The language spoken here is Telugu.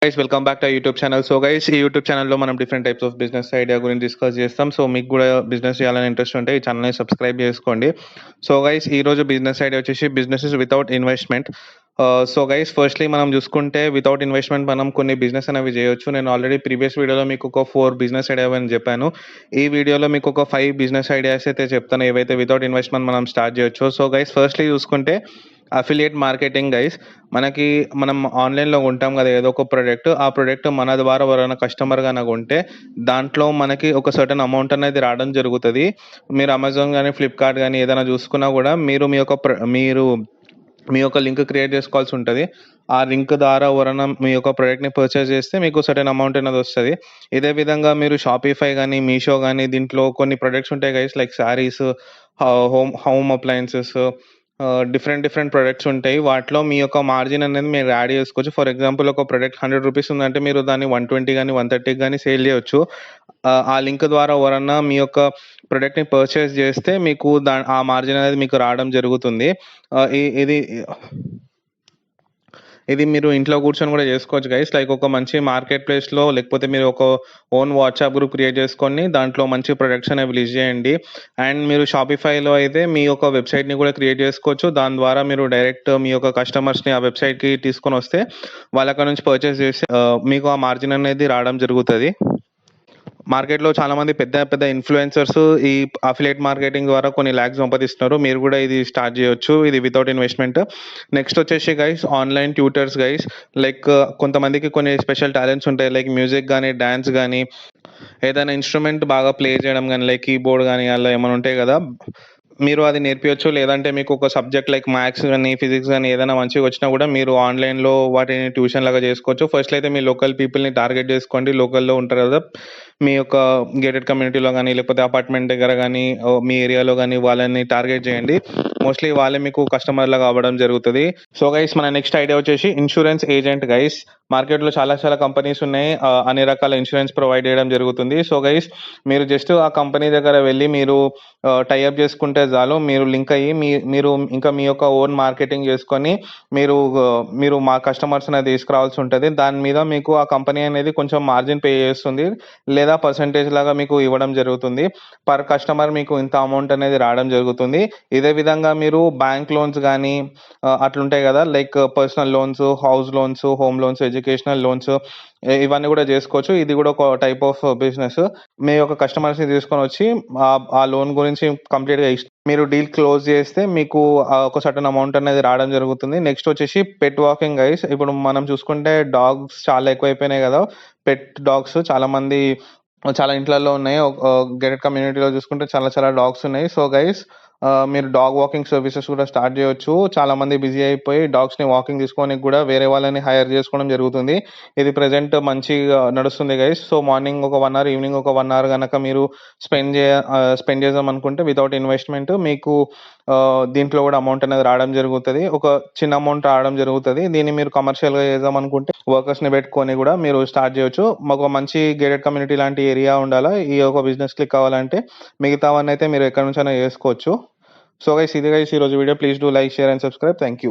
Guys welcome back to YouTube channel. So guys ఈ యూట్యూబ్ ఛానల్లో మనం different types of business idea గురించి డిస్కస్ చేస్తాం. సో మీకు కూడా బిజినెస్ చేయాలని ఇంట్రెస్ట్ ఉంటే ఈ ఛానల్ని సబ్స్క్రైబ్ చేసుకోండి. సో గైస్ ఈ రోజు బిజినెస్ ఐడియా వచ్చేసి businesses without investment. So guys firstly మనం చూసుకుంటే వితౌట్ ఇన్వెస్ట్మెంట్ మనం కొన్ని బిజినెస్ అనేవి చేయొచ్చు. నేను ఆల్రెడీ ప్రీవియస్ వీడియోలో మీకు ఒక 4 బిజినెస్ ఐడియా అని చెప్పాను. ఈ వీడియోలో మీకు ఒక 5 బిజినెస్ ఐడియాస్ అయితే చెప్తాను ఏవైతే వితౌట్ ఇన్వెస్ట్మెంట్ మనం స్టార్ట్ చేయొచ్చు. సో గైస్ ఫస్ట్లీ చూసుకుంటే అఫిలియేట్ మార్కెటింగ్ గైస్. మనం ఆన్లైన్లో కొంటాం కదా ఏదో ఒక ప్రోడక్ట్, ఆ ప్రోడక్ట్ మన ద్వారా ఎవరైనా కస్టమర్ కనుక ఉంటే దాంట్లో మనకి ఒక సర్టన్ అమౌంట్ అనేది రావడం జరుగుతుంది. మీరు అమెజాన్ కానీ ఫ్లిప్కార్ట్ కానీ ఏదైనా చూసుకున్నా కూడా మీరు మీ యొక్క లింక్ క్రియేట్ చేసుకోవాల్సి ఉంటుంది. ఆ లింక్ ద్వారా ఎవరైనా మీ యొక్క ప్రోడక్ట్ని పర్చేస్ చేస్తే మీకు సర్టెన్ అమౌంట్ అనేది వస్తుంది. ఇదే విధంగా మీరు షాపిఫై కానీ మీషో కానీ దీంట్లో కొన్ని ప్రొడక్ట్స్ ఉంటాయి guys, like saris, home appliances, different products ఉంటాయి. వాటిలో మీ యొక్క మార్జిన్ అనేది మీరు యాడ్ చేసుకోవచ్చు. ఫర్ ఎగ్జాంపుల్ ఒక ప్రొడక్ట్ 100 రూపీస్ ఉందంటే మీరు దాన్ని 120 కానీ 130 కానీ సేల్ చేయొచ్చు. ఆ లింక్ ద్వారా ఎవరన్నా మీ యొక్క ప్రొడక్ట్ని పర్చేస్ చేస్తే మీకు ఆ మార్జిన్ అనేది మీకు రావడం జరుగుతుంది. ఇది మీరు ఇంట్లో కూర్చొని కూడా చేసుకోవచ్చు గైస్. లైక్ ఒక మంచి మార్కెట్ ప్లేస్లో లేకపోతే మీరు ఒక ఓన్ వాట్సాప్ గ్రూప్ క్రియేట్ చేసుకొని దాంట్లో మంచి ప్రొడక్ట్స్ అనేవి లిస్ట్ చేయండి. అండ్ మీరు షాపిఫైలో అయితే మీ యొక్క వెబ్సైట్ని కూడా క్రియేట్ చేసుకోవచ్చు. దాని ద్వారా మీరు డైరెక్ట్ మీ యొక్క కస్టమర్స్ని ఆ వెబ్సైట్కి తీసుకొని వస్తే వాళ్ళ అక్కడ నుంచి పర్చేస్ చేసి మీకు ఆ మార్జిన్ అనేది రావడం జరుగుతుంది. మార్కెట్లో చాలామంది పెద్ద పెద్ద ఇన్ఫ్లుయెన్సర్స్ ఈ అఫిలియేట్ మార్కెటింగ్ ద్వారా కొన్ని ల్యాక్స్ సంపాదిస్తున్నారు. మీరు కూడా ఇది స్టార్ట్ చేయొచ్చు, ఇది వితౌట్ ఇన్వెస్ట్మెంట్. నెక్స్ట్ వచ్చేసి guys online tutors guys. Like కొంతమందికి కొన్ని స్పెషల్ టాలెంట్స్ ఉంటాయి, లైక్ మ్యూజిక్ కానీ డ్యాన్స్ కానీ ఏదైనా ఇన్స్ట్రుమెంట్ బాగా ప్లే చేయడం కానీ లైక్ కీబోర్డ్ కానీ అలా ఏమైనా ఉంటాయి కదా, మీరు అది నేర్పించచ్చు. లేదంటే మీకు ఒక సబ్జెక్ట్ లైక్ మ్యాథ్స్ కానీ ఫిజిక్స్ కానీ ఏదైనా మంచిగా వచ్చినా కూడా మీరు ఆన్లైన్లో వాటిని ట్యూషన్ లాగా చేసుకోవచ్చు. ఫస్ట్ అయితే మీ లోకల్ పీపుల్ని టార్గెట్ చేసుకోండి. లోకల్లో ఉంటారు కదా మీ యొక్క గేటెడ్ కమ్యూనిటీలో కానీ లేకపోతే అపార్ట్మెంట్ దగ్గర కానీ మీ ఏరియాలో కానీ వాళ్ళని టార్గెట్ చేయండి. మోస్ట్లీ వాళ్ళే మీకు కస్టమర్ లాగా అవ్వడం జరుగుతుంది. సో గైస్ మన నెక్స్ట్ ఐడియా వచ్చేసి ఇన్సూరెన్స్ ఏజెంట్ గైస్. మార్కెట్లో చాలా కంపెనీస్ ఉన్నాయి, అన్ని రకాల ఇన్సూరెన్స్ ప్రొవైడ్ చేయడం జరుగుతుంది. సో గైస్ మీరు జస్ట్ ఆ కంపెనీ దగ్గర వెళ్ళి మీరు టైఅప్ చేసుకుంటే చాలు. మీరు లింక్ అయ్యి మీరు ఇంకా మీ యొక్క ఓన్ మార్కెటింగ్ చేసుకొని మీరు మా కస్టమర్స్ అనేది తీసుకురావాల్సి ఉంటుంది. దాని మీద మీకు ఆ కంపెనీ అనేది కొంచెం మార్జిన్ పే చేస్తుంది లేదా పర్సంటేజ్ లాగా మీకు ఇవ్వడం జరుగుతుంది. పర్ కస్టమర్ మీకు ఇంత అమౌంట్ అనేది రావడం జరుగుతుంది. ఇదే విధంగా మీరు బ్యాంక్ లోన్స్ కానీ అట్లుంటాయి కదా, like personal loans, house loans, home loans, educational loans, ఇవన్నీ కూడా చేసుకోవచ్చు. ఇది కూడా ఒక టైప్ ఆఫ్ బిజినెస్. మీ యొక్క కస్టమర్స్ని తీసుకొని వచ్చి ఆ లోన్ గురించి కంప్లీట్గా మీరు డీల్ క్లోజ్ చేస్తే మీకు ఒక సర్టన్ అమౌంట్ అనేది రావడం జరుగుతుంది. నెక్స్ట్ వచ్చేసి పెట్ వాకింగ్ గైస్. ఇప్పుడు మనం చూసుకుంటే డాగ్స్ చాలా ఎక్కువైపోయినాయి కదా, పెట్ డాగ్స్ చాలా ఇంట్లలో ఉన్నాయి. గేటెడ్ కమ్యూనిటీలో చూసుకుంటే చాలా డాగ్స్ ఉన్నాయి. సో గైస్ మీరు డాగ్ వాకింగ్ సర్వీసెస్ కూడా స్టార్ట్ చేయొచ్చు. చాలా మంది బిజీ అయిపోయి డాగ్స్ని వాకింగ్ తీసుకోవడానికి కూడా వేరే వాళ్ళని హైర్ చేసుకోవడం జరుగుతుంది. ఇది ప్రెజెంట్ మంచిగా నడుస్తుంది గైస్. సో మార్నింగ్ ఒక 1 అవర్, ఈవినింగ్ ఒక 1 అవర్ కనుక మీరు స్పెండ్ చేద్దాం అనుకుంటే వితౌట్ ఇన్వెస్ట్మెంట్ మీకు దీంట్లో కూడా అమౌంట్ అనేది రావడం జరుగుతుంది. ఒక చిన్న అమౌంట్ రావడం జరుగుతుంది. దీన్ని మీరు కమర్షియల్గా చేద్దాం అనుకుంటే వర్కర్స్ని పెట్టుకొని కూడా మీరు స్టార్ట్ చేయొచ్చు. ఒక మంచి గేటెడ్ కమ్యూనిటీ లాంటి ఏరియా ఉండాలా ఈ ఒక బిజినెస్ క్లిక్ అవ్వాలంటే. మిగతావన్నీ అయితే మీరు ఎక్కడి నుంచైనా చేసుకోవచ్చు. సో గైస్ ఇది గైస్ ఈరోజు video. Please do like, share and subscribe. Thank you.